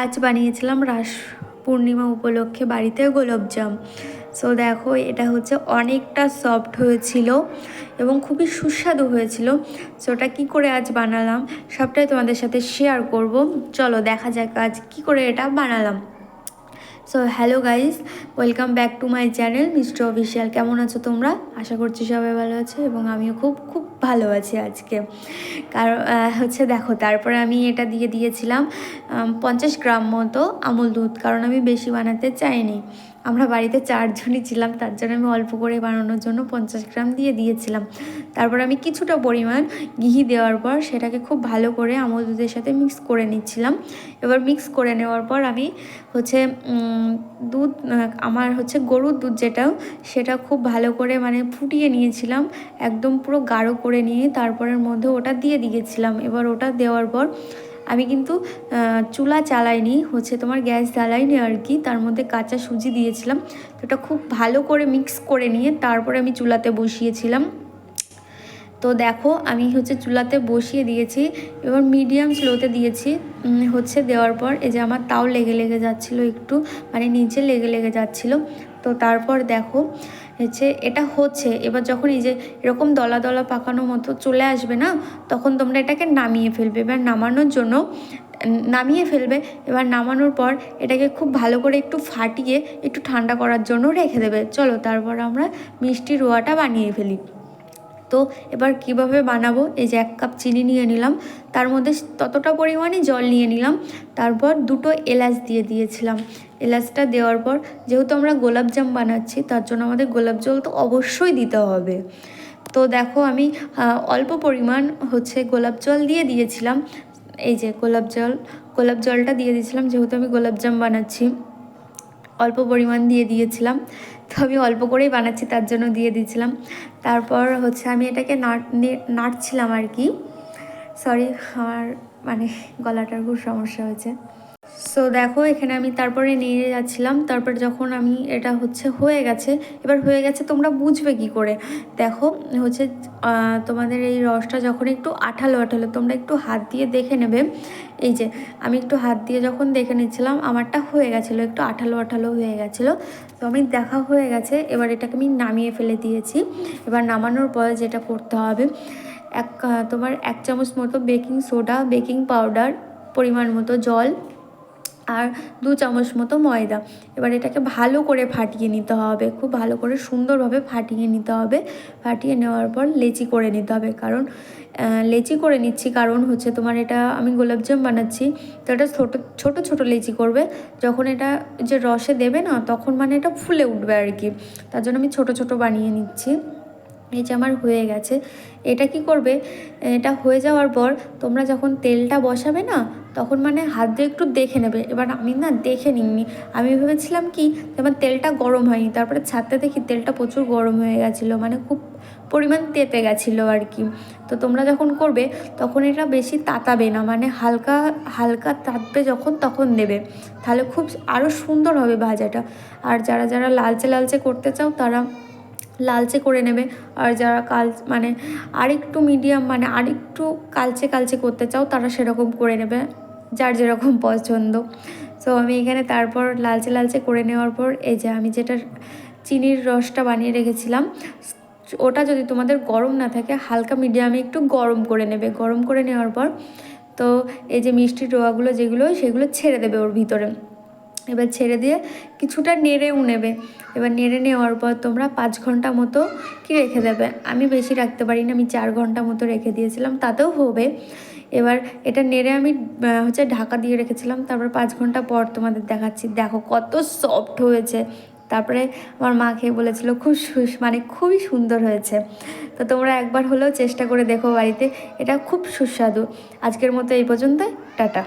আজ বানিয়েছিলাম রাস পূর্ণিমা উপলক্ষে বাড়িতে গোলাপজাম। সো দেখো এটা হচ্ছে অনেকটা সফট হয়েছিল এবং খুবই সুস্বাদু হয়েছিল। সো ওটা কী করে আজ বানালাম সবটাই তোমাদের সাথে শেয়ার করব। চলো দেখা যাক আজ কী করে এটা বানালাম। So hello guys, welcome back to my channel mister official. কেমন আছো তোমরা? আশা করছি সবাই ভালো আছে এবং আমিও খুব খুব ভালো আছি আজকে। কারণ হচ্ছে দেখো, তারপরে আমি এটা দিয়ে দিয়েছিলাম 50 গ্রাম মতো আমুল দুধ, কারণ আমি বেশি বানাতে চাইনি। আমরা বাড়িতে 4 জনই ছিলাম, তার জন্য আমি অল্প করে বানানোর জন্য 50 গ্রাম দিয়ে দিয়েছিলাম। তারপর আমি কিছুটা পরিমাণ ঘি দেওয়ার পর সেটাকে খুব ভালো করে আমুল দুধের সাথে মিক্স করে নিচ্ছিলাম। এবার মিক্স করে নেওয়ার পর আমি হচ্ছে দুধ, আমার হচ্ছে গরুর দুধ সেটা খুব ভালো করে মানে ফুটিয়ে নিয়েছিলাম, একদম পুরো গাঢ় করে নিয়ে তারপরের মধ্যে ওটা দিয়ে দিয়েছিলাম। এবার ওটা দেওয়ার পর আমি কিন্তু চুলা চালাইনি, হচ্ছে তোমার গ্যাস জ্বালাইনি আর কি। তার মধ্যে কাঁচা সুজি দিয়েছিলাম, তো ওটা খুব ভালো করে মিক্স করে নিয়ে তারপরে আমি চুলাতে বসিয়েছিলাম। তো দেখো আমি হচ্ছে চুলাতে বসিয়ে দিয়েছি, এবার মিডিয়াম স্লোতে দিয়েছি। হচ্ছে দেওয়ার পর এই যে আমার তাও লেগে যাচ্ছিলো, একটু মানে নিচে লেগে যাচ্ছিলো। তো তারপর দেখো হচ্ছে এটা হচ্ছে, এবার যখন এই যে এরকম দলা দলা পাকানো মতো চলে আসবে না, তখন তোমরা এটাকে নামিয়ে ফেলবে। এবার নামানোর জন্য নামিয়ে ফেলবে। এবার নামানোর পর এটাকে খুব ভালো করে একটু ফাটিয়ে একটু ঠান্ডা করার জন্য রেখে দেবে। চলো তারপর আমরা মিষ্টি রোয়াটা বানিয়ে ফেলি। তো এবার কিভাবে বানাবো, এই যে 1 কাপ চিনি নিয়ে নিলাম, তার মধ্যে ততটা পরিমাণে জল নিয়ে নিলাম। তারপর 2টো এলাচ দিয়ে দিয়েছিলাম। এলাচটা দেওয়ার পর যেহেতু আমরা গোলাপজাম বানাচ্ছি, তার জন্য আমাদের গোলাপ জল তো অবশ্যই দিতে হবে। তো দেখো আমি অল্প পরিমাণ হচ্ছে গোলাপ জল দিয়ে দিয়েছিলাম। এই যে গোলাপ জলটা দিয়ে দিয়েছিলাম, যেহেতু আমি গোলাপজাম বানাচ্ছি অল্প পরিমাণ দিয়ে দিয়েছিলাম। তো আমি অল্প করেই বানাচ্ছি, তার জন্য দিয়ে দিয়েছিলাম। তারপর হচ্ছে আমি এটাকে নাড়ছিলাম আর কি। সরি, আমার মানে গলাটার খুব সমস্যা হয়েছে। সো দেখো এখানে আমি তারপরে নিয়ে যাচ্ছিলাম। তারপর যখন আমি এটা হচ্ছে হয়ে গেছে, এবার হয়ে গেছে তোমরা বুঝবে কি করে, দেখো হচ্ছে তোমাদের এই রসটা যখন একটু আঠালো তোমরা একটু হাত দিয়ে দেখে নেবে। এই যে আমি একটু হাত দিয়ে যখন দেখে নিচ্ছিলাম, আমারটা হয়ে গেছিলো, একটু আঠালো হয়ে গেছিলো। তো আমি দেখা হয়ে গেছে, এবার এটাকে আমি নামিয়ে ফেলে দিয়েছি। এবার নামানোর পর যেটা করতে হবে, তোমার 1 চামচ মতো বেকিং সোডা, বেকিং পাউডার, পরিমাণ মতো জল আর 2 চামচ মতো ময়দা। এবার এটাকে ভালো করে ফাটিয়ে নিতে হবে, খুব ভালো করে সুন্দরভাবে ফাটিয়ে নিতে হবে। ফাটিয়ে নেওয়ার পর লেচি করে নিতে হবে, কারণ লেচি করে নিচ্ছি কারণ হচ্ছে তোমার এটা আমি গোলাপজাম বানাচ্ছি, তো এটা ছোটো লেচি করবে। যখন এটা যে রসে দেবে না, তখন মানে এটা ফুলে উঠবে আর কি, তার জন্য আমি ছোটো বানিয়ে নিচ্ছি। এই যে আমার হয়ে গেছে। এটা কি করবে, এটা হয়ে যাওয়ার পর তোমরা যখন তেলটা বসাবে না, তখন মানে হাত দিয়ে একটু দেখে নেবে। এবার আমি না দেখে নিইনি, আমি ভেবেছিলাম কি আমার তেলটা গরম হয়নি, তারপরে ছাড়তে দেখি তেলটা প্রচুর গরম হয়ে গেছিলো, মানে খুব পরিমাণ তেতে গেছিলো আর কি। তো তোমরা যখন করবে তখন এটা বেশি তাতাবে না, মানে হালকা তাতবে যখন, তখন দেবে, তাহলে খুব আরও সুন্দর হবে ভাজাটা। আর যারা লালচে করতে চাও তারা লালচে করে নেবে, আর যারা মানে আরেকটু মিডিয়াম মানে আরেকটু কালচে করতে চাও তারা সেরকম করে নেবে, যার যেরকম পছন্দ। সো আমি এখানে তারপর লালচে করে নেওয়ার পর এই যে আমি যেটা চিনির রসটা বানিয়ে রেখেছিলাম, ওটা যদি তোমাদের গরম না থাকে হালকা মিডিয়ামে একটু গরম করে নেবে। গরম করে নেওয়ার পর তো এই যে মিষ্টির রোয়াগুলো সেগুলো ছেড়ে দেবে ওর ভিতরে। এবার ছেড়ে দিয়ে কিছুটা নেড়েও নেবে। এবার নেড়ে নেওয়ার পর তোমরা 5 ঘন্টা মতো কি রেখে দেবে। আমি বেশি রাখতে পারি না, আমি 4 ঘন্টা মতো রেখে দিয়েছিলাম, তাতেও হবে। এবার এটা নেড়ে আমি হচ্ছে ঢাকা দিয়ে রেখেছিলাম। তারপর 5 ঘন্টা পর তোমাদের দেখাচ্ছি, দেখো কত সফট হয়েছে। তারপরে আমার মা খেয়ে বলেছিল মানে খুবই সুন্দর হয়েছে। তো তোমরা একবার হলেও চেষ্টা করে দেখো বাড়িতে, এটা খুব সুস্বাদু। আজকের মতো এই পর্যন্ত, টাটা।